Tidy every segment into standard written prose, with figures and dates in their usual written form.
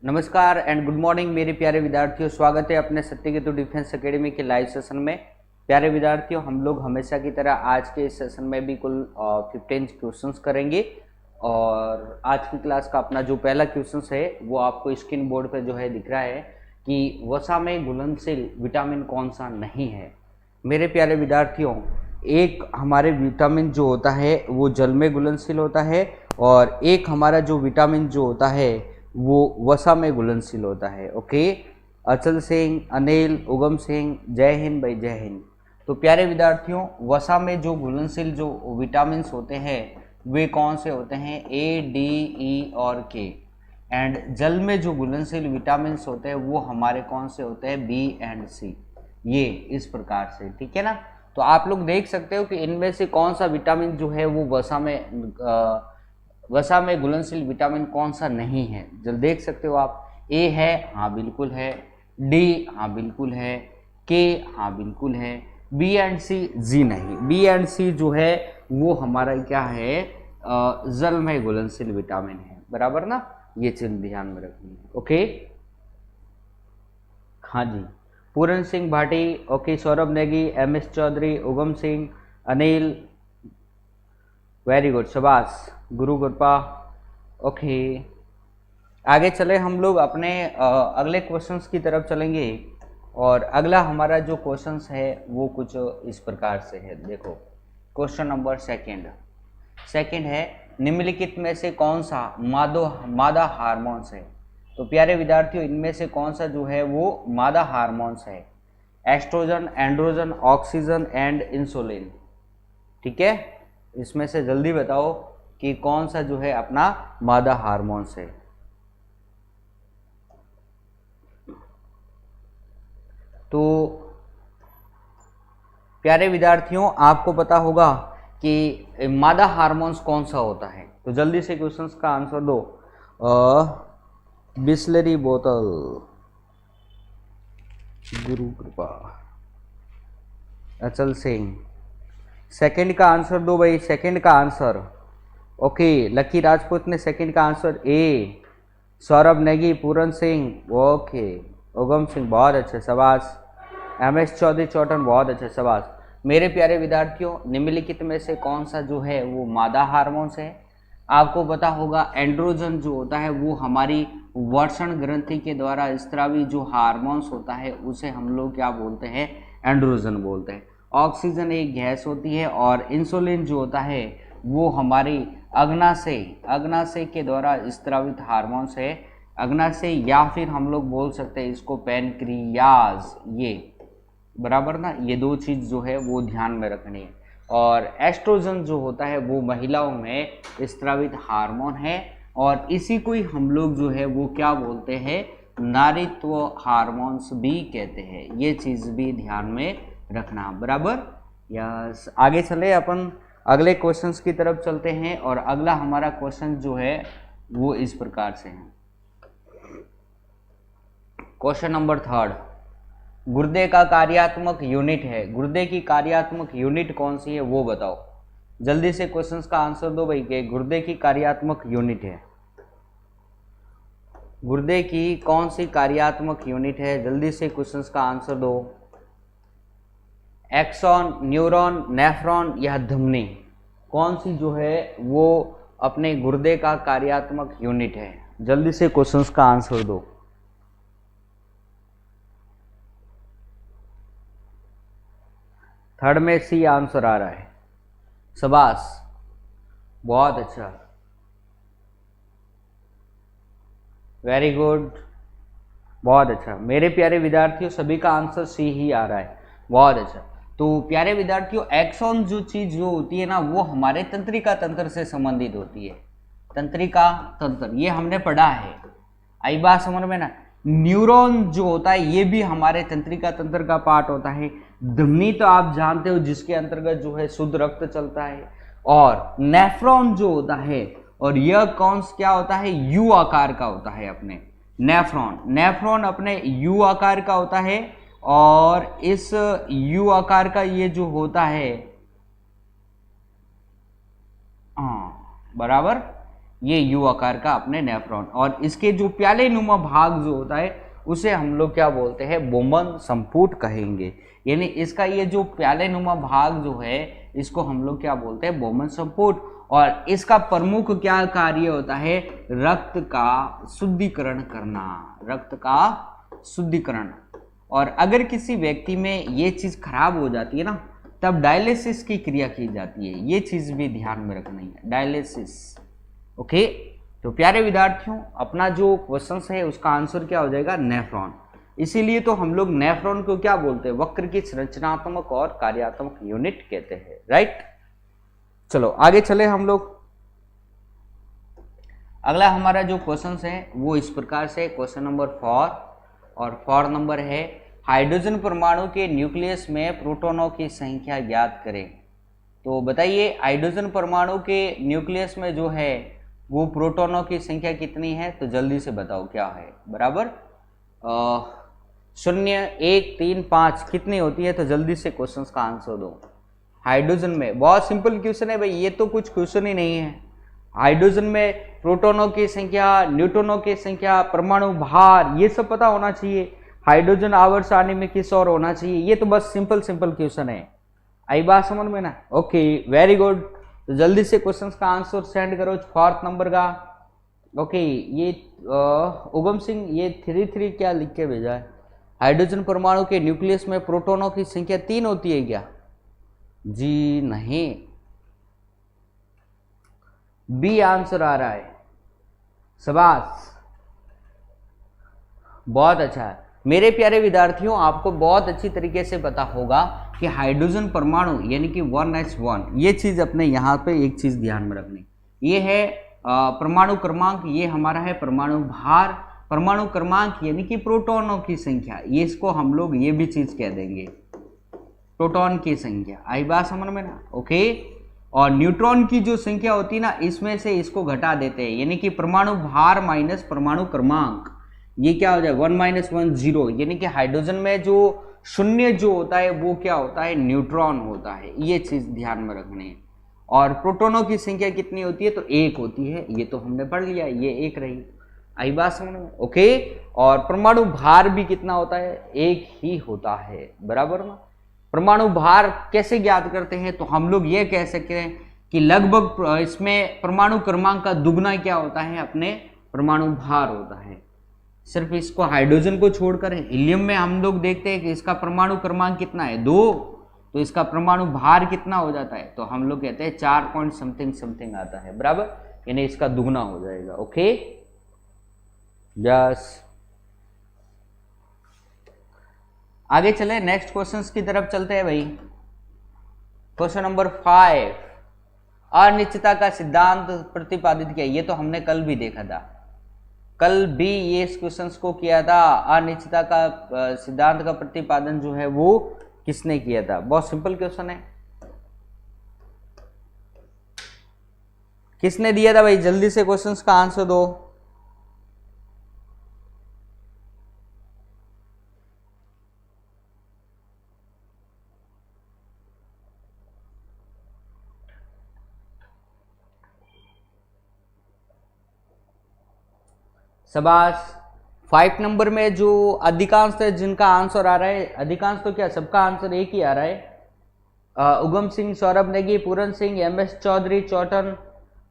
नमस्कार and good morning मेरे प्यारे विद्यार्थियों। स्वागत है अपने सत्यकेतु डिफेंस एकेडमी के लाइव सेशन में। प्यारे विद्यार्थियों, हम लोग हमेशा की तरह आज के इस सेशन में भी कुल 15 क्वेश्चंस करेंगे और आज की क्लास का अपना जो पहला क्वेश्चन है वो आपको स्क्रीन बोर्ड पर जो है दिख रहा है कि वसा में घुलनशील विटामिन कौन सा नहीं है। मेरे प्यारे विद्यार्थियों, एक हमारे विटामिन जो होता है वो जल में घुलनशील होता है और एक हमारा जो विटामिन जो होता है वो वसा में घुलनशील होता है। ओके, अचल सिंह, अनिल, उगम सिंह, जय हिंद भाई, जय हिंद। तो प्यारे विद्यार्थियों, वसा में जो घुलनशील जो विटामिन होते हैं वे कौन से होते हैं? ए, डी, ई और के। एंड जल में जो घुलनशील विटामिन होते हैं वो हमारे कौन से होते हैं? बी एंड सी। ये इस प्रकार से, ठीक है ना। तो आप लोग देख सकते हो कि इनमें से कौन सा विटामिन जो है वो वसा में घुलनशील विटामिन कौन सा नहीं है। जल्द देख सकते हो आप। ए है, हाँ बिल्कुल है। डी, हाँ बिल्कुल है। के, हाँ बिल्कुल है। बी एंड सी, जी नहीं। बी एंड सी जो है वो हमारा क्या है? जल में घुलनशील विटामिन है, बराबर ना। ये चीज ध्यान में रखनी है। ओके, हाँ जी। Puran Singh Bhati, okay. Saurabh Negi, M S Chaudhary, Ugam Singh, Anil, very good, शाबाश, गुरु कृपा। ओके, आगे चले हम लोग अपने अगले क्वेश्चंस की तरफ चलेंगे और अगला हमारा जो क्वेश्चंस है वो कुछ इस प्रकार से है। देखो, क्वेश्चन नंबर सेकंड है, निम्नलिखित में से कौन सा मादा हार्मोन्स है? तो प्यारे विद्यार्थियों, इनमें से कौन सा जो है वो मादा हार्मोन्स है? Estrogen, androgen, oxygen and insulin. ठीक है, इसमें से जल्दी बताओ कि कौन सा जो है अपना मादा हार्मोन्स है। तो प्यारे विद्यार्थियों, आपको पता होगा कि मादा हार्मोन्स कौन सा होता है। तो जल्दी से क्वेश्चंस का आंसर दो। बिस्लरी बोतल, गुरु कृपा, अचल सिंह। सेकंड का आंसर दो भाई, सेकंड का आंसर। ओके, लकी राजपूत ने सेकंड का answer A. Saurabh Negi, Puran Singh, okay. Ugam Singh, बहुत अच्छे, शाबाश। एम एस चौधरी चौटन, बहुत अच्छे, शाबाश। मेरे प्यारे विद्यार्थियों, निम्नलिखित में से कौन सा जो है वो मादा हार्मोन्स है? आपको पता होगा एंड्रोजन जो होता है वो हमारी वर्षण ग्रंथि के द्वारा स्त्रावी जो हार्मोन्स होता है उसे हम लोग क्या बोलते हैं? एंड्रोजन बोलते हैं। ऑक्सीजन एक गैस होती है और इंसुलिन जो होता है वो हमारी अग्नाशय के द्वारा स्त्रावित हार्मोन्स है। अग्नाशय या फिर हम लोग बोल सकते हैं इसको पैनक्रियाज, ये बराबर ना। ये दो चीज़ जो है वो ध्यान में रखनी है। और एस्ट्रोजन जो होता है वो महिलाओं में स्त्रावित हार्मोन है और इसी को ही हम लोग जो है वो क्या बोलते हैं? नारीत्व हार्मोन्स भी कहते हैं। ये चीज़ भी ध्यान में रखना, बराबर। यस, आगे चले अपन अगले क्वेश्चंस की तरफ चलते हैं और अगला हमारा क्वेश्चन जो है वो इस प्रकार से है। क्वेश्चन नंबर 3, गुर्दे का कार्यात्मक यूनिट है। गुर्दे की कार्यात्मक यूनिट कौन सी है वो बताओ। जल्दी से क्वेश्चंस का आंसर दो भाई कि गुर्दे की कार्यात्मक यूनिट है। गुर्दे की कौन सी कार्यात्मक यूनिट है? जल्दी से क्वेश्चंस का आंसर दो। एक्सॉन, न्यूरॉन, नेफ्रॉन या धमनी, कौन सी जो है वो अपने गुर्दे का कार्यात्मक यूनिट है? जल्दी से क्वेश्चंस का आंसर दो। थर्ड में सी आंसर आ रहा है, शाबाश, बहुत अच्छा, वेरी गुड, बहुत अच्छा। मेरे प्यारे विद्यार्थियों, सभी का आंसर सी ही आ रहा है, बहुत अच्छा। तो प्यारे विद्यार्थियों, एक्सॉन जो चीज जो होती है ना वो हमारे तंत्रिका तंत्र से संबंधित होती है। तंत्रिका तंत्र ये हमने पढ़ा है, आई बात समझ में ना। न्यूरॉन जो होता है ये भी हमारे तंत्रिका तंत्र का पार्ट होता है। धमनी तो आप जानते हो जिसके अंतर्गत जो है शुद्ध रक्त चलता है। और नेफ्रॉन जो होता है, और यह कौन क्या होता है? यू आकार का होता है अपने। नेफ्रॉन अपने यू आकार का होता है और इस यू आकार का ये जो होता है, हाँ बराबर, ये यू आकार का अपने नेफ्रॉन, और इसके जो प्याले नुमा भाग जो होता है उसे हम लोग क्या बोलते हैं, बोमन संपुट कहेंगे। यानी इसका ये जो प्याले नुमा भाग जो है इसको हम लोग क्या बोलते हैं, बोमन संपुट। और इसका प्रमुख क्या कार्य होता है, रक्त का शुद्धिकरण करना, रक्त का शुद्धिकरण। और अगर किसी व्यक्ति में ये चीज खराब हो जाती है ना, तब डायलिसिस की क्रिया की जाती है। ये चीज भी ध्यान में रखनी है, डायलिसिस। ओके, तो प्यारे विद्यार्थियों, अपना जो क्वेश्चन है उसका आंसर क्या हो जाएगा, नेफ्रॉन। इसीलिए तो हम लोग नेफ्रॉन को क्या बोलते हैं, वक्र की संरचनात्मक और कार्यात्मक यूनिट कहते हैं, राइट। चलो आगे चले हम लोग। अगला हमारा जो क्वेश्चन है वो इस प्रकार से, क्वेश्चन नंबर 4, और 4 नंबर है, हाइड्रोजन परमाणु के न्यूक्लियस में प्रोटॉनों की संख्या ज्ञात करें। तो बताइए, हाइड्रोजन परमाणु के न्यूक्लियस में जो है वो प्रोटॉनों की संख्या कितनी है, तो जल्दी से बताओ क्या है, बराबर 0, 1, 3, 5 कितनी होती है, तो जल्दी से क्वेश्चन का आंसर दो। हाइड्रोजन में बहुत सिंपल क्वेश्चन है भाई, ये तो कुछ क्वेश्चन ही नहीं है। हाइड्रोजन में प्रोटॉनों की संख्या, न्यूट्रॉनों की संख्या, परमाणु भार, ये सब पता होना चाहिए। हाइड्रोजन आवर्त सारणी में किस और होना चाहिए, ये तो बस सिंपल क्वेश्चन है। आई बात समझ में ना, ओके वेरी गुड। तो जल्दी से क्वेश्चंस का आंसर सेंड करो 4 नंबर का। ओके, ये उगम सिंह ये 3 क्या लिख के भेजा है, हाइड्रोजन परमाणु के न्यूक्लियस में प्रोटॉनों की संख्या 3 होती है क्या, जी नहीं, बी आंसर आ रहा है, शाबाश, बहुत अच्छा है। मेरे प्यारे विद्यार्थियों, आपको बहुत अच्छी तरीके से पता होगा कि हाइड्रोजन परमाणु यानी कि 1s1, ये चीज अपने यहाँ पे एक चीज ध्यान में रखनी, ये है परमाणु क्रमांक, ये हमारा है परमाणु भार, परमाणु क्रमांक यानी कि प्रोटॉनों की संख्या, ये इसको हम लोग ये भी चीज कह देंगे, प्रोटॉन की संख्या। आई बात समझ में ना, ओके। और न्यूट्रॉन की जो संख्या होती है ना, इसमें से इसको घटा देते हैं, यानी कि परमाणु भार माइनस परमाणु क्रमांक, ये क्या हो जाए 1 - 1 0, यानी कि हाइड्रोजन में जो शून्य जो होता है वो क्या होता है, न्यूट्रॉन होता है, ये चीज ध्यान में रखनी है। और प्रोटॉनों की संख्या कितनी होती है, तो 1 होती है, ये तो हमने पढ़ लिया, ये 1 रही। आई बात समझ में, ओके। और परमाणु भार भी कितना होता है, 1 ही होता है, बराबर ना। परमाणु भार कैसे ज्ञात करते हैं, तो हम लोग ये कह सकते हैं कि लगभग इसमें परमाणु क्रमांक का दुगना क्या होता है, अपने परमाणु भार होता है। सिर्फ इसको हाइड्रोजन को छोड़कर हीलियम में हम लोग देखते हैं कि इसका परमाणु क्रमांक कितना है, 2, तो इसका परमाणु भार कितना हो जाता है, तो हम लोग कहते हैं 4 पॉइंट समथिंग आता है, बराबर, यानी इसका दुगना हो जाएगा। Okay, yes. आगे चले, नेक्स्ट क्वेश्चंस की तरफ चलते हैं भाई। क्वेश्चन नंबर 5, अनिश्चितता का सिद्धांत प्रतिपादित किया, ये तो हमने कल भी देखा था, कल भी ये इस क्वेश्चन को किया था। अनिश्चितता का सिद्धांत का प्रतिपादन जो है वो किसने किया था, बहुत सिंपल क्वेश्चन है, किसने दिया था भाई, जल्दी से क्वेश्चंस का आंसर दो। शाबाश। 5 नंबर में जो अधिकांश है जिनका आंसर आ रहा है, अधिकांश तो क्या सबका आंसर एक ही आ रहा है, Ugam Singh, Saurabh Negi, Puran Singh, MS Chaudhary, Chautan,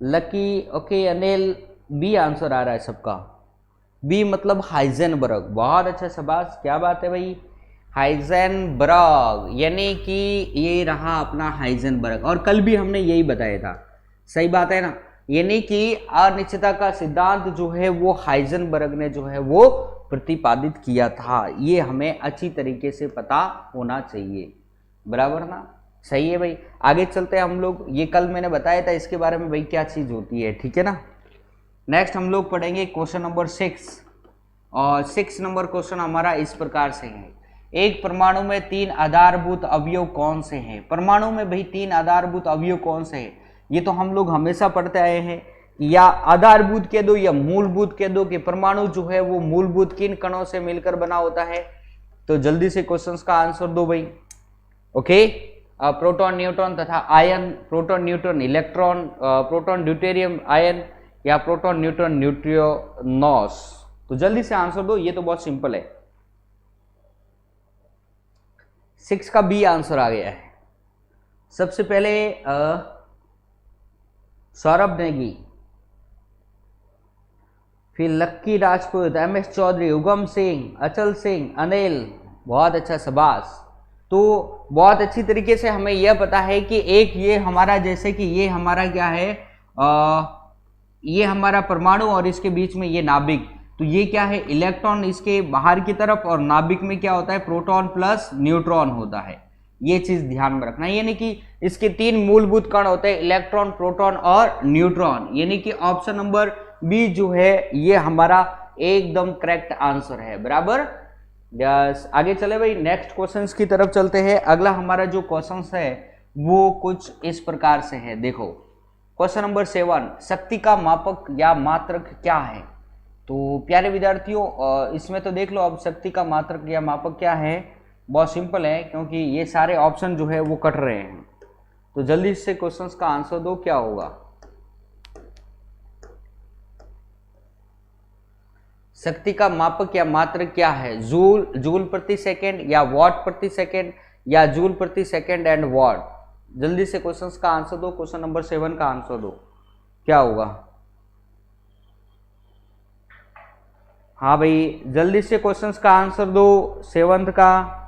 Lucky, okay, Anil, B answer आ रहा है सबका, बी मतलब हाइजेनबर्ग, बहुत अच्छा, शाबाश, क्या बात है भाई, हाइजेनबर्ग, यानी कि ये रहा अपना हाइजेनबर्ग, और कल भी हमने यही बताया था, सही बात है ना, यानी कि अनिश्चितता का सिद्धांत जो है वो हाइजेनबर्ग ने जो है वो प्रतिपादित किया था, ये हमें अच्छी तरीके से पता होना चाहिए, बराबर ना, सही है भाई। आगे चलते हैं हम लोग, ये कल मैंने बताया था इसके बारे में भाई क्या चीज होती है, ठीक है ना। नेक्स्ट हम लोग पढ़ेंगे क्वेश्चन नंबर 6, और 6 नंबर क्वेश्चन हमारा इस प्रकार से है, एक परमाणु में 3 आधारभूत अवयव कौन से हैं, परमाणु में भाई 3 आधारभूत अवयव कौन से हैं, ये तो हम लोग हमेशा पढ़ते आए हैं, या आधारभूत कह दो या मूलभूत कह दो, कि परमाणु जो है वो मूलभूत किन कणों से मिलकर बना होता है, तो जल्दी से क्वेश्चंस का आंसर दो भाई। ओके, प्रोटॉन, न्यूट्रॉन तथा ion, proton, neutron, electron, proton, deuterium, ion, या प्रोटॉन न्यूट्रॉन न्यूट्रिनोस? तो जल्दी से आंसर दो, ये तो बहुत सिंपल है। 6 का बी आंसर आ गया है। सबसे पहले सौरभ नेगी, फिर लक्की राजपूत, एम एस चौधरी, उगम सिंह, अचल सिंह, अनिल, बहुत अच्छा, शबाश। तो बहुत अच्छी तरीके से हमें यह पता है कि एक ये हमारा, जैसे कि ये हमारा क्या है, ये हमारा परमाणु और इसके बीच में ये नाभिक, तो ये क्या है, इलेक्ट्रॉन इसके बाहर की तरफ, और नाभिक में क्या होता है, प्रोटॉन प्लस न्यूट्रॉन होता है। ये चीज ध्यान में रखना, यानी कि इसके 3 मूलभूत कण होते हैं, इलेक्ट्रॉन, प्रोटॉन और न्यूट्रॉन, यानी कि ऑप्शन नंबर बी जो है ये हमारा एकदम करेक्ट आंसर है, बराबर। यस, आगे चले भाई, नेक्स्ट क्वेश्चंस की तरफ चलते हैं। अगला हमारा जो क्वेश्चंस है वो कुछ इस प्रकार से है, देखो क्वेश्चन नंबर 7, शक्ति का मापक या मात्रक क्या है? तो प्यारे विद्यार्थियों, इसमें तो देख लो अब शक्ति का मात्रक या मापक क्या है, बहुत सिंपल है, क्योंकि ये सारे ऑप्शन जो है वो कट रहे हैं। तो जल्दी से क्वेश्चंस का आंसर दो, क्या होगा? शक्ति का मापक या मात्रक क्या है? जूल, जूल प्रति सेकेंड, या वॉट प्रति सेकेंड, या जूल प्रति सेकेंड एंड वॉट? जल्दी से क्वेश्चंस का आंसर दो, क्वेश्चन नंबर 7 का आंसर दो, क्या होगा? हाँ भाई, जल्दी से क्वेश्चंस का आंसर दो 7th का।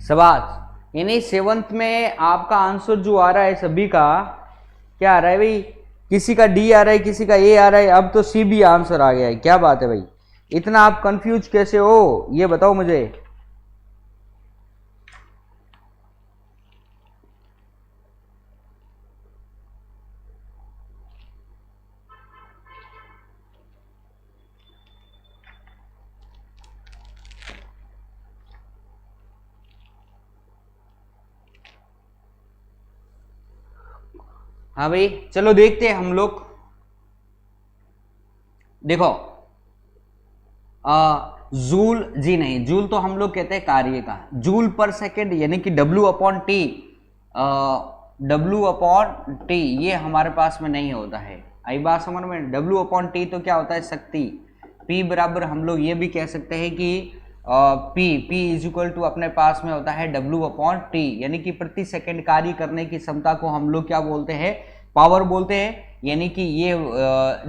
शाबाश, यानी 7th में आपका आंसर जो आ रहा है सभी का, क्या आ रहा है भाई? किसी का डी आ रहा है, किसी का ए आ रहा है, अब तो सी भी आंसर आ गया है। क्या बात है भाई, इतना आप कंफ्यूज कैसे हो, ये बताओ मुझे। हाँ भाई, चलो देखते हैं हम लोग। देखो, जूल जी नहीं, जूल तो हम लोग कहते हैं कार्य का, जूल पर सेकेंड यानी कि W upon T, W upon T ये हमारे पास में नहीं होता है। आई बात समझ में? W अपॉन टी तो क्या होता है, शक्ति। P बराबर हम लोग ये भी कह सकते हैं कि P इज इक्वल टू अपने पास में होता है W अपॉन टी, यानी कि प्रति सेकंड कार्य करने की क्षमता को हम लोग क्या बोलते हैं, पावर बोलते हैं। यानी कि ये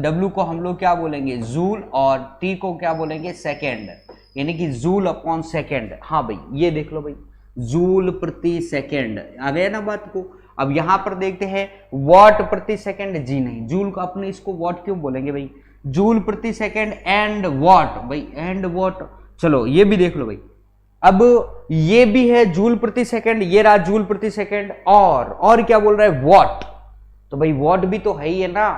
W को हम लोग क्या बोलेंगे, जूल, और T को क्या बोलेंगे, सेकेंड, यानी कि जूल अपॉन सेकेंड। हाँ भाई, ये देख लो भाई, जूल प्रति सेकेंड आ गया ना बात को। अब यहां पर देखते हैं वॉट प्रति सेकेंड, जी नहीं, जूल का अपने इसको वॉट क्यों बोलेंगे भाई, जूल प्रति सेकेंड एंड वॉट भाई, एंड वॉट। चलो ये भी देख लो भाई, अब ये भी है जूल प्रति सेकेंड, ये रहा जूल प्रति सेकेंड, और क्या बोल रहा है, वॉट। तो भाई वॉट भी तो है ही है ना,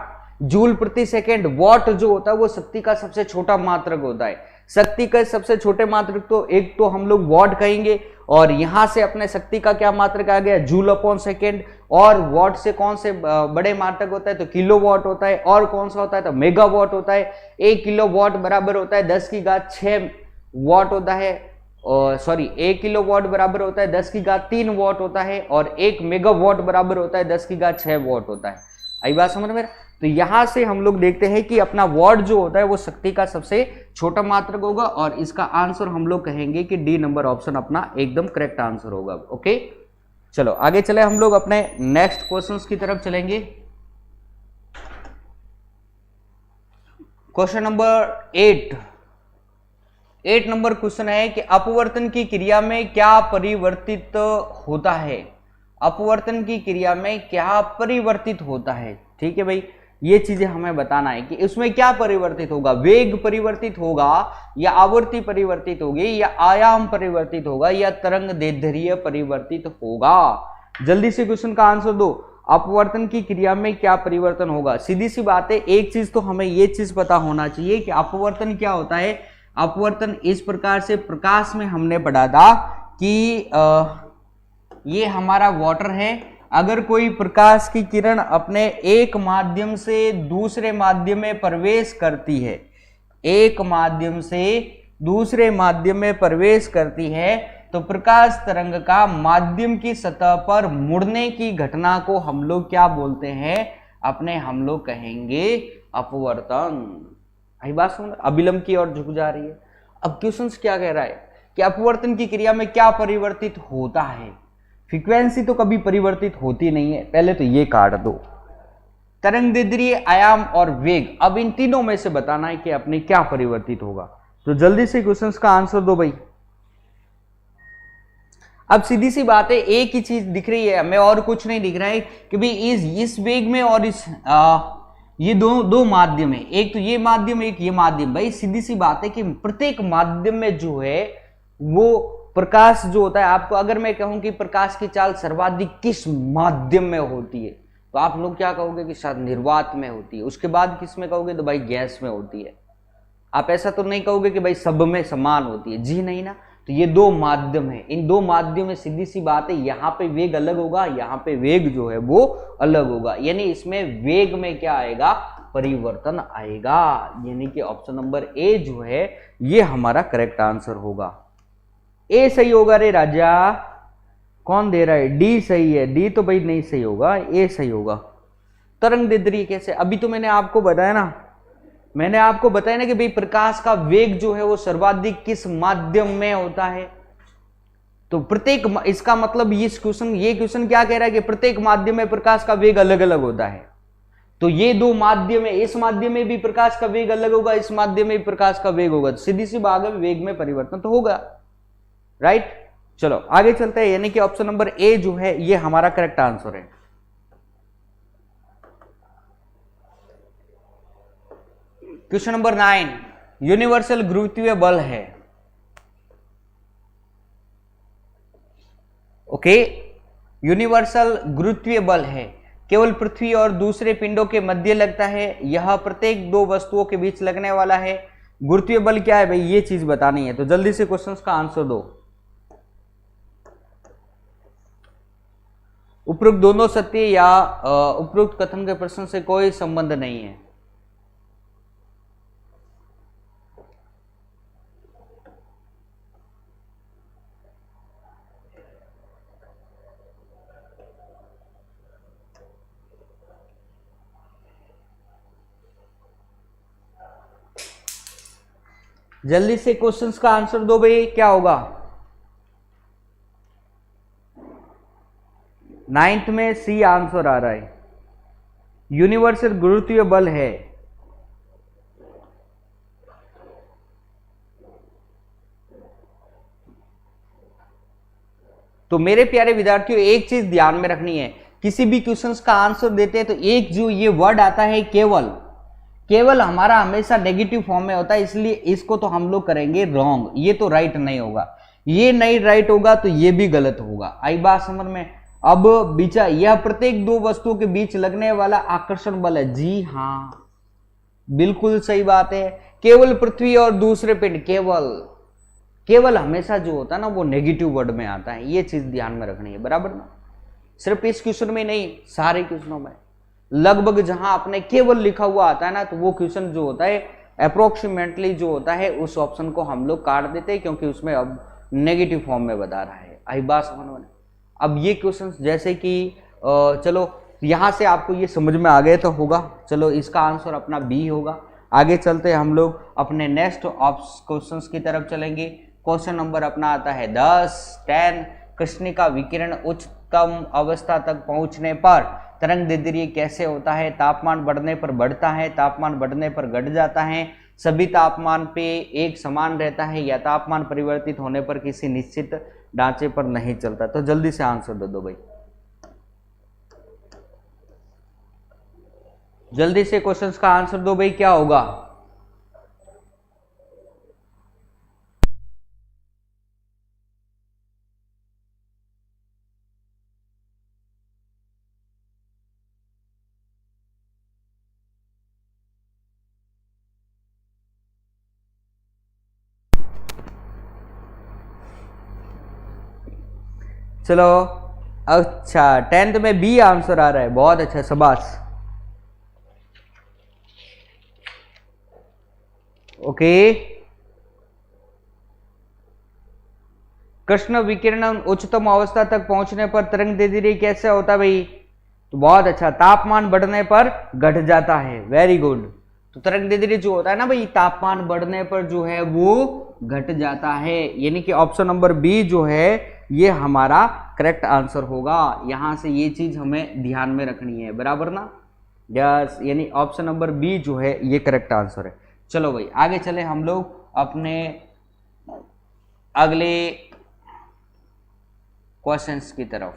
जूल प्रति सेकेंड। वॉट जो होता है वो शक्ति का सबसे छोटा मात्रक होता है। शक्ति का सबसे छोटे मात्रक तो एक तो हम लोग वॉट कहेंगे, और यहां से अपने शक्ति का क्या मात्रक आ गया, जूल अपॉन सेकेंड। और वॉट से कौन से बड़े मात्रक होता है, तो किलो वॉट होता है। और कौन सा होता है, तो मेगा वॉट होता है। 1 किलो वॉट बराबर होता है 10⁻6 वॉट होता है, सॉरी 1 किलो वॉट बराबर होता है 10⁻3 वॉट होता है, और 1 मेगा वॉट बराबर होता है 10⁻6 वॉट होता है। आई बात समझ में? तो यहां से हम लोग देखते हैं कि अपना वॉट जो होता है वो शक्ति का सबसे छोटा मात्रक होगा, और इसका आंसर हम लोग कहेंगे कि डी नंबर ऑप्शन अपना एकदम करेक्ट आंसर होगा। ओके, चलो आगे चले, हम लोग अपने नेक्स्ट क्वेश्चंस की तरफ चलेंगे। क्वेश्चन नंबर 8 नंबर क्वेश्चन है कि अपवर्तन की क्रिया में क्या परिवर्तित होता है। अपवर्तन की क्रिया में क्या परिवर्तित होता है, ठीक है भाई। ये चीजें हमें बताना है कि उसमें क्या परिवर्तित होगा, वेग परिवर्तित होगा या आवृत्ति परिवर्तित होगी या आयाम परिवर्तित होगा या तरंग दैर्ध्य परिवर्तित होगा। जल्दी से क्वेश्चन का आंसर दो। अपवर्तन की क्रिया में क्या परिवर्तन होगा? सीधी सी बात है, एक चीज तो हमें ये चीज पता होना चाहिए कि अपवर्तन क्या होता है। अपवर्तन इस प्रकार से, प्रकाश में हमने पढ़ा था कि ये हमारा वाटर है। अगर कोई प्रकाश की किरण अपने एक माध्यम से दूसरे माध्यम में प्रवेश करती है, एक माध्यम से दूसरे माध्यम में प्रवेश करती है, तो प्रकाश तरंग का माध्यम की सतह पर मुड़ने की घटना को हम लोग क्या बोलते हैं? हम लोग कहेंगे अपवर्तन। आई बात सुन, अभिलंब की ओर झुक जा रही है। अब क्वेश्चन क्या कह रहा है कि अपवर्तन की क्रिया में क्या परिवर्तित होता है? फ्रीक्वेंसी तो कभी परिवर्तित होती नहीं है, पहले तो ये काट दो। तरंग दैर्ध्य, आयाम और वेग, अब इन तीनों में से बताना है कि अपने क्या परिवर्तित होगा। तो जल्दी से क्वेश्चंस का आंसर दो भाई। अब सीधी सी बात है, एक ही चीज दिख रही है हमें और कुछ नहीं दिख रहा है कि भाई इस वेग में और ये दो माध्यम है, एक तो ये माध्यम, एक ये माध्यम। भाई सीधी सी बात है कि प्रत्येक माध्यम में जो है वो प्रकाश जो होता है, आपको अगर मैं कहूं कि प्रकाश की चाल सर्वाधिक किस माध्यम में होती है, तो आप लोग क्या कहोगे कि शायद निर्वात में होती है। उसके बाद किस में कहोगे? तो भाई गैस में होती है। आप ऐसा तो नहीं कहोगे कि भाई सब में समान होती है, जी नहीं ना। तो ये दो माध्यम है, इन दो माध्यम में सीधी सी बात है, यहाँ पे वेग अलग होगा, यहाँ पे वेग जो है वो अलग होगा, यानी इसमें वेग में क्या आएगा? परिवर्तन आएगा। यानी कि ऑप्शन नंबर ए जो है ये हमारा करेक्ट आंसर होगा। ए सही होगा रे राजा, कौन दे रहा है? डी सही है। डी तो भाई नहीं सही होगा, ए सही होगा। तरंग दैर्ध्य कैसे? अभी तो मैंने आपको बताया ना, कि भाई प्रकाश का वेग जो है वो सर्वाधिक किस माध्यम में होता है। तो प्रत्येक, इसका मतलब ये क्वेश्चन क्या कह रहा है कि प्रत्येक माध्यम में प्रकाश का वेग अलग अलग होता है। तो ये दो माध्यम है, इस माध्यम में भी प्रकाश का वेग अलग होगा, इस माध्यम में भी प्रकाश का वेग होगा। सीधी सी बात है, वेग में परिवर्तन तो होगा, राइट। चलो आगे चलते हैं, यानी कि ऑप्शन नंबर ए जो है ये हमारा करेक्ट आंसर है। क्वेश्चन नंबर 9, यूनिवर्सल गुरुत्वीय बल है। ओके, यूनिवर्सल गुरुत्वीय बल है, केवल पृथ्वी और दूसरे पिंडों के मध्य लगता है। यह प्रत्येक दो वस्तुओं के बीच लगने वाला है। गुरुत्वीय बल क्या है भाई, ये चीज बतानी है। तो जल्दी से क्वेश्चंस का आंसर दो। उपरोक्त दोनों सत्य या उपरोक्त कथन के प्रश्न से कोई संबंध नहीं है। जल्दी से क्वेश्चंस का आंसर दो भाई, क्या होगा? 9th में सी आंसर आ रहा है, यूनिवर्सल गुरुत्वीय बल है। तो मेरे प्यारे विद्यार्थियों, एक चीज ध्यान में रखनी है, किसी भी क्वेश्चंस का आंसर देते हैं तो एक जो ये वर्ड आता है केवल हमारा हमेशा नेगेटिव फॉर्म में होता है, इसलिए इसको तो हम लोग करेंगे रॉन्ग। ये तो राइट नहीं होगा, ये नहीं राइट होगा तो ये भी गलत होगा। आई बात समझ में? अब बीचा, यह प्रत्येक दो वस्तुओं के बीच लगने वाला आकर्षण बल है। जी हाँ, बिल्कुल सही बात है। केवल पृथ्वी और दूसरे पिंड, केवल हमेशा जो होता है ना वो नेगेटिव वर्ड में आता है, ये चीज ध्यान में रखनी है, बराबर ना। सिर्फ इस क्वेश्चन में नहीं, सारे क्वेश्चनों में लगभग जहां आपने केवल लिखा हुआ आता है ना, तो वो क्वेश्चन जो होता है अप्रोक्सीमेटली जो होता है उस ऑप्शन को हम लोग काट देते हैं, क्योंकि उसमें अब नेगेटिव फॉर्म में बता रहा है। आई बात समझ में? अब ये क्वेश्चन जैसे कि चलो यहां से आपको ये समझ में आ गए तो होगा, चलो इसका आंसर अपना बी होगा। आगे चलते हम लोग अपने नेक्स्ट क्वेश्चन की तरफ चलेंगे। क्वेश्चन नंबर अपना आता है 10 कृष्णिका विकिरण उच्चतम अवस्था तक पहुंचने पर तरंग दैर्ध्य कैसे होता है? तापमान बढ़ने पर बढ़ता है, तापमान बढ़ने पर घट जाता है, सभी तापमान पे एक समान रहता है, या तापमान परिवर्तित होने पर किसी निश्चित ढांचे पर नहीं चलता। तो जल्दी से आंसर दे दो भाई। जल्दी से क्वेश्चंस का आंसर दो भाई, क्या होगा? चलो, अच्छा 10th में बी आंसर आ रहा है, बहुत अच्छा, शाबाश। ओके, कृष्ण विकिरण उच्चतम अवस्था तक पहुंचने पर तरंग दैर्ध्य कैसे होता है भाई? तो बहुत अच्छा, तापमान बढ़ने पर घट जाता है, वेरी गुड। तो तरंग दैर्ध्य जो होता है ना भाई, तापमान बढ़ने पर जो है वो घट जाता है, यानी कि ऑप्शन नंबर बी जो है ये हमारा करेक्ट आंसर होगा। यहां से ये चीज हमें ध्यान में रखनी है, बराबर ना? यस, यानी ऑप्शन नंबर बी जो है ये करेक्ट आंसर है। चलो भाई आगे चले हम लोग अपने अगले क्वेश्चंस की तरफ।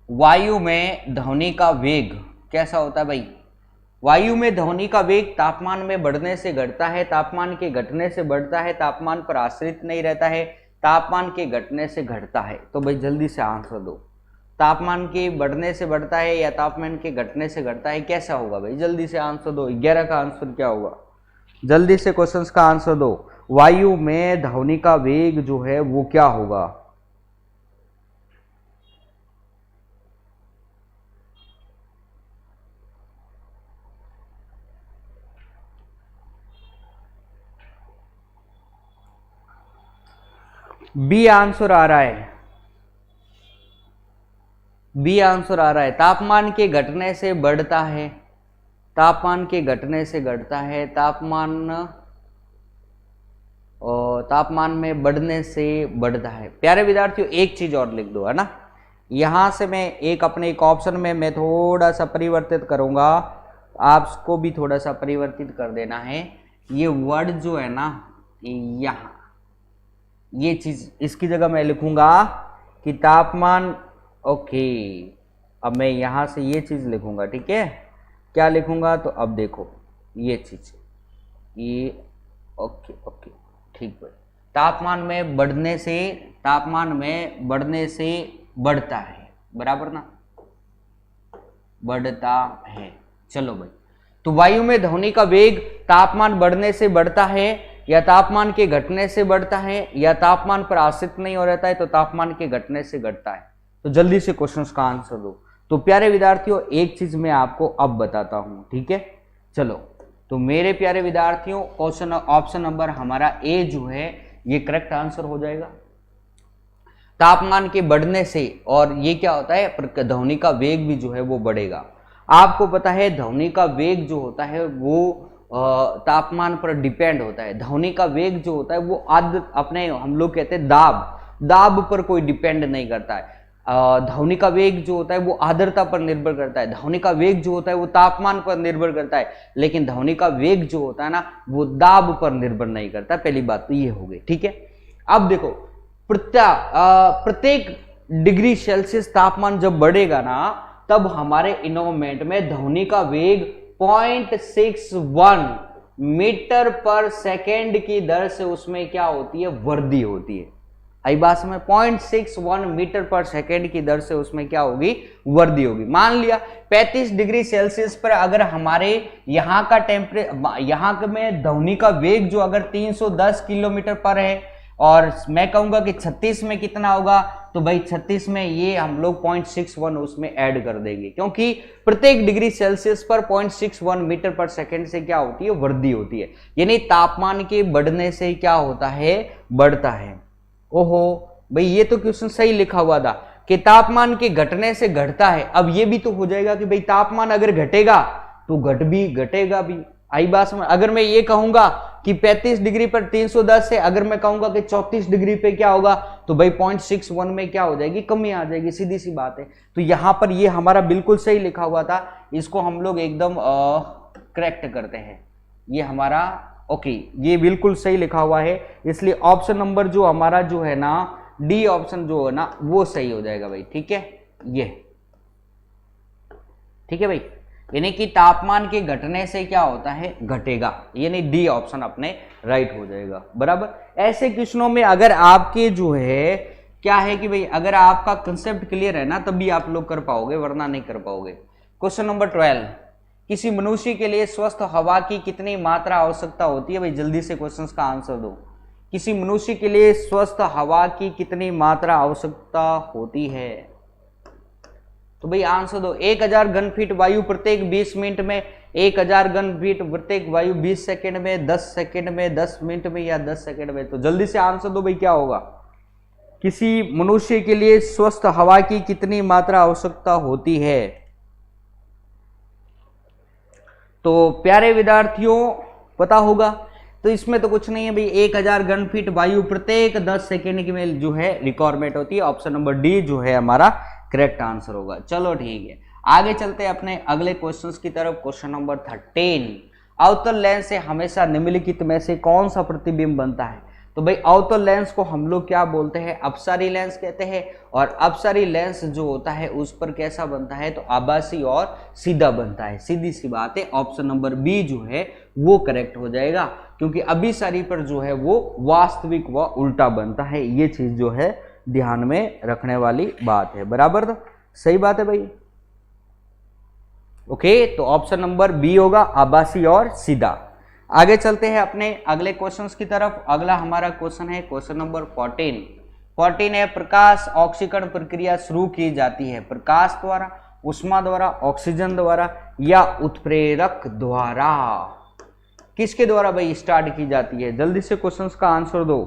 वायु में ध्वनि का वेग कैसा होता है भाई? वायु में ध्वनि का वेग तापमान में बढ़ने से घटता है, तापमान के घटने से बढ़ता है, तापमान पर आश्रित नहीं रहता है, तापमान के घटने से घटता है। तो भाई जल्दी से आंसर दो, तापमान के बढ़ने से बढ़ता है या तापमान के घटने से घटता है, कैसा होगा भाई? जल्दी से आंसर दो, 11 का आंसर क्या होगा? जल्दी से क्वेश्चंस का आंसर दो। वायु में ध्वनि का वेग जो है वो क्या होगा? बी आंसर आ रहा है, बी आंसर आ रहा है, तापमान के घटने से बढ़ता है, तापमान के घटने से घटता है, तापमान में बढ़ने से बढ़ता है। प्यारे विद्यार्थियों एक चीज और लिख दो, है ना? यहां से मैं एक ऑप्शन में मैं थोड़ा सा परिवर्तित करूंगा, आपको भी थोड़ा सा परिवर्तित कर देना है। ये वर्ड जो है ना, यहां ये चीज इसकी जगह मैं लिखूंगा कि तापमान, ओके, अब मैं यहां से ये चीज लिखूंगा, ठीक है? क्या लिखूंगा? तो अब देखो ये चीज, ये ओके ओके ठीक है, तापमान में बढ़ने से, तापमान में बढ़ने से बढ़ता है, बराबर ना? बढ़ता है। चलो भाई, तो वायु में ध्वनि का वेग तापमान बढ़ने से बढ़ता है या तापमान के घटने से बढ़ता है या तापमान पर आश्रित नहीं हो रहता है, तो तापमान के घटने से घटता है। तो जल्दी से क्वेश्चंस का आंसर दो। तो प्यारे विद्यार्थियों एक चीज मैं आपको अब बताता हूं, ठीक है? चलो, तो मेरे प्यारे विद्यार्थियों क्वेश्चन ऑप्शन नंबर हमारा ए जो है ये करेक्ट आंसर हो जाएगा। तापमान के बढ़ने से, और ये क्या होता है, ध्वनि का वेग भी जो है वो बढ़ेगा। आपको पता है ध्वनि का वेग जो होता है वो तापमान पर डिपेंड होता है। ध्वनि का वेग जो होता है वो अपने हम लोग कहते हैं दाब पर कोई डिपेंड नहीं करता है। ध्वनि का वेग जो होता है वो आर्द्रता पर निर्भर करता है, ध्वनि का वेग जो होता है वो तापमान पर निर्भर करता है, लेकिन ध्वनि का वेग जो होता है ना वो दाब पर निर्भर नहीं करता। पहली बात तो ये हो गई, ठीक है? अब देखो, प्रत्येक डिग्री सेल्सियस तापमान जब बढ़ेगा ना, तब हमारे इन्वायरमेंट में ध्वनि का वेग 0.61 मीटर पर सेकेंड की दर से उसमें क्या होती है, वृद्धि होती है। आई बात में 0.61 मीटर पर सेकेंड की दर से उसमें क्या होगी, वृद्धि होगी। मान लिया 35 डिग्री सेल्सियस पर अगर हमारे यहाँ का यहाँ में ध्वनि का वेग जो अगर 310 किलोमीटर पर है, और मैं कहूंगा कि 36 में कितना होगा, तो भाई 36 में ये हम लोग 0.61 उसमें ऐड कर देंगे, क्योंकि प्रत्येक डिग्री सेल्सियस पर 0.61 मीटर पर सेकेंड से क्या होती है, वृद्धि होती है। यानी तापमान के बढ़ने से क्या होता है, बढ़ता है। ओहो भाई, ये तो क्वेश्चन सही लिखा हुआ था कि तापमान के घटने से घटता है। अब ये भी तो हो जाएगा कि भाई तापमान अगर घटेगा तो घटेगा भी। आई बात में, अगर मैं ये कहूंगा कि 35 डिग्री पर 310 है, अगर मैं कहूंगा कि 34 डिग्री पे क्या होगा, तो भाई 0.61 में क्या हो जाएगी, कमी आ जाएगी, सीधी सी बात है। तो यहां पर ये हमारा बिल्कुल सही लिखा हुआ था, इसको हम लोग एकदम करेक्ट करते हैं। ये हमारा ओके, ये बिल्कुल सही लिखा हुआ है, इसलिए ऑप्शन नंबर जो हमारा जो है ना, डी ऑप्शन जो है ना वो सही हो जाएगा भाई, ठीक है? ये ठीक है भाई, यानी कि तापमान के घटने से क्या होता है, घटेगा, यानी डी ऑप्शन अपने राइट हो जाएगा। बराबर। ऐसे क्वेश्चनों में अगर आपके जो है क्या है कि भाई अगर आपका कंसेप्ट क्लियर है ना तभी आप लोग कर पाओगे, वरना नहीं कर पाओगे। क्वेश्चन नंबर 12, किसी मनुष्य के लिए स्वस्थ हवा की कितनी मात्रा आवश्यकता होती है? भाई जल्दी से क्वेश्चंस का आंसर दो। किसी मनुष्य के लिए स्वस्थ हवा की कितनी मात्रा आवश्यकता होती है? तो भाई आंसर दो। 1000 घन फीट वायु प्रत्येक 20 मिनट में, 1000 घन फीट प्रत्येक वायु 20 सेकंड में, 10 सेकंड में, 10 मिनट में या 10 सेकंड में? तो जल्दी से आंसर दो भाई, क्या होगा? किसी मनुष्य के लिए स्वस्थ हवा की कितनी मात्रा आवश्यकता होती है? तो प्यारे विद्यार्थियों पता होगा, तो इसमें तो कुछ नहीं है भाई, 1000 घन फीट वायु प्रत्येक 10 सेकेंड की में जो है रिक्वायरमेंट होती है। ऑप्शन नंबर डी जो है हमारा करेक्ट आंसर होगा। चलो ठीक है, आगे चलते हैं अपने अगले क्वेश्चंस की तरफ। क्वेश्चन नंबर 13, अवतल लेंस से हमेशा निम्नलिखित में से कौन सा प्रतिबिंब बनता है? तो भाई अवतल लेंस को हम लोग क्या बोलते हैं? अपसारी लेंस कहते हैं। और अपसारी लेंस जो होता है उस पर कैसा बनता है? तो आभासी और सीधा बनता है। सीधी सी बात है, ऑप्शन नंबर बी जो है वो करेक्ट हो जाएगा, क्योंकि अभिसारी पर जो है वो वास्तविक व उल्टा बनता है। ये चीज जो है ध्यान में रखने वाली बात है। बराबर, तो सही बात है भाई। ओके, तो ऑप्शन नंबर बी होगा, आभासी और सीधा। आगे चलते हैं अपने अगले क्वेश्चंस की तरफ। अगला हमारा क्वेश्चन है क्वेश्चन नंबर 14 है, प्रकाश ऑक्सीकरण प्रक्रिया शुरू की जाती है प्रकाश द्वारा, उष्मा द्वारा, ऑक्सीजन द्वारा या उत्प्रेरक द्वारा? किसके द्वारा भाई स्टार्ट की जाती है? जल्दी से क्वेश्चंस का आंसर दो।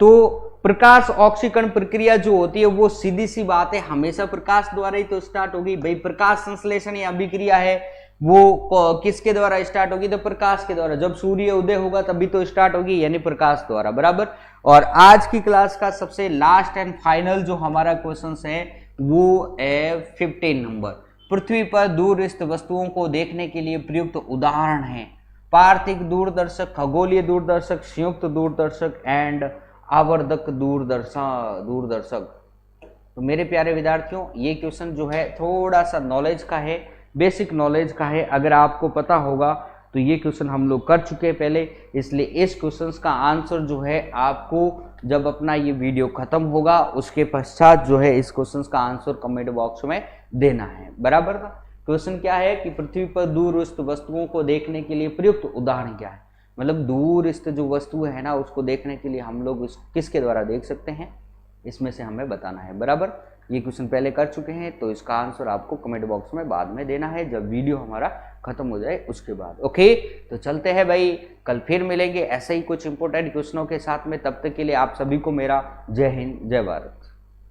तो प्रकाश ऑक्सीकरण प्रक्रिया जो होती है वो सीधी सी बात है, हमेशा प्रकाश द्वारा ही तो स्टार्ट होगी भाई। प्रकाश संश्लेषण या अभिक्रिया है वो किसके द्वारा स्टार्ट होगी? तो प्रकाश के द्वारा। जब सूर्य उदय होगा तभी तो स्टार्ट होगी, यानी प्रकाश द्वारा। बराबर। और आज की क्लास का सबसे लास्ट एंड फाइनल जो हमारा क्वेश्चन है वो है 15 नंबर। पृथ्वी पर दूरस्थ वस्तुओं को देखने के लिए प्रयुक्त उदाहरण है पार्थिव दूरदर्शक, खगोलीय दूरदर्शक, संयुक्त दूरदर्शक एंड आवर्धक दूरदर्शक। तो मेरे प्यारे विद्यार्थियों, ये क्वेश्चन जो है थोड़ा सा नॉलेज का है, बेसिक नॉलेज का है। अगर आपको पता होगा तो ये क्वेश्चन हम लोग कर चुके हैं पहले, इसलिए इस क्वेश्चन का आंसर जो है आपको जब अपना ये वीडियो खत्म होगा उसके पश्चात जो है इस क्वेश्चन का आंसर कमेंट बॉक्स में देना है। बराबर था। क्वेश्चन क्या है कि पृथ्वी पर दूरस्थ वस्तुओं को देखने के लिए प्रयुक्त उदाहरण क्या है? मतलब दूरस्थ जो वस्तु है ना उसको देखने के लिए हम लोग किसके द्वारा देख सकते हैं, इसमें से हमें बताना है। बराबर। ये क्वेश्चन पहले कर चुके हैं, तो इसका आंसर आपको कमेंट बॉक्स में बाद में देना है, जब वीडियो हमारा खत्म हो जाए उसके बाद। ओके, तो चलते हैं भाई, कल फिर मिलेंगे ऐसे ही कुछ इंपॉर्टेंट क्वेश्चनों के साथ में। तब तक के लिए आप सभी को मेरा जय हिंद, जय भारत।